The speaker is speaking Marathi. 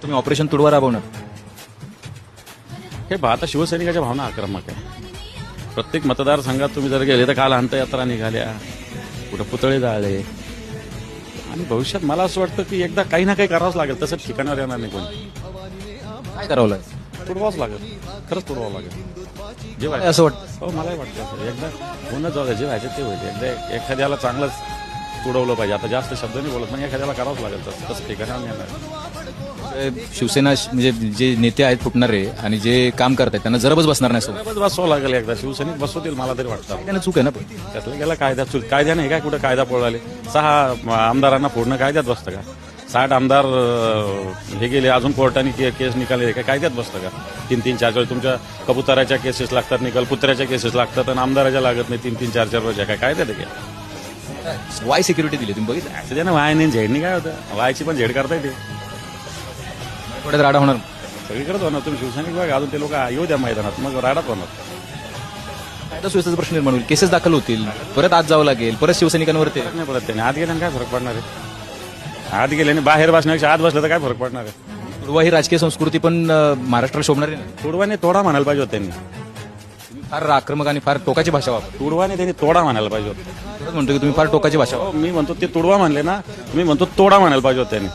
तुम्ही ऑपरेशन तुडवा राबवणार. हे आता शिवसैनिकाच्या भावना आक्रमक आहे. प्रत्येक मतदारसंघात तुम्ही जर गेले तर काल अंत्ययात्रा निघाल्या, कुठं पुतळे जाळले. आणि भविष्यात मला असं वाटतं की एकदा काही ना काही करावंच लागेल. तसं ठिकाणावर येणार नाही कोणी. काय करावं लागेल? तुडवाच लागेल, खरंच तुडवावं लागेल. जे काय व्हायचं असं वाटतं? हो, मलाही वाटतं असं. एकदा होणं जाऊ, जे व्हायचं ते होईल. एकदा एखाद्याला चांगलंच तुडवलं पाहिजे. आता जास्त शब्द नाही बोलत, पण एखाद्याला करावंच लागेल. तसं ठिकाणावर येणार. शिवसेना म्हणजे जे नेते आहेत फुटणारे आणि जे काम करतात त्यांना जरबच बसणार नाही. सोबत बसवावं लागेल एकदा. शिवसैनिक बसवतील मला तरी वाटतं. त्यांना चूक आहे ना. पण त्यातलं गेला कायदा कायद्याने काय कुठं कायदा पळाले. 6 आमदारांना फोडणं कायद्यात बसतं का? 60 आमदार हे गेले, अजून कोर्टाने केस निकाले, काय कायद्यात बसतं का? 3-3, 4-4 तुमच्या कबुतराच्या केसेस लागतात, निकाल पुत्र्याच्या केसेस लागतात आणि आमदाराच्या लागत नाही 3-3, 4-4 वर्ष. काय कायद्यात आहे का? वाय सिक्युरिटी दिली तुम्ही बघितलं. असं त्यानं वाय नाही, झेडणी काय होतं? वायची पण झेड करता येते. थोड्यात राडा होणार. सगळीकडेच होणार. तुम्ही शिवसैनिक बघा, अजून ते लोक येऊ द्या मैदानात, मग राडाच होणार. कायदा सुव्यवस्थेचा प्रश्न निर्माण होईल. केसेस दाखल होतील, परत आत जावं लागेल, परत शिवसैनिकांवर ते. नाही परत त्याने आत गेल्याने काय फरक पडणार आहे? आत गेल्याने बाहेर बसण्यापेक्षा आत बसलं तर काय फरक पडणार आहे? तुडवा ही राजकीय संस्कृती पण महाराष्ट्राला शोभणार आहे ना. तुडवाने तोडा म्हणायला पाहिजे होतं त्यांनी. फार आक्रमक आणि फार टोकाची भाषा वापर. तुडवाने त्यांनी तोडा म्हणायला पाहिजे होतं. म्हणतो की तुम्ही फार टोकाची भाषा वापर. मी म्हणतो ते तुडवा म्हणले ना, मी म्हणतो तोडा म्हणायला पाहिजे होतं त्यांनी.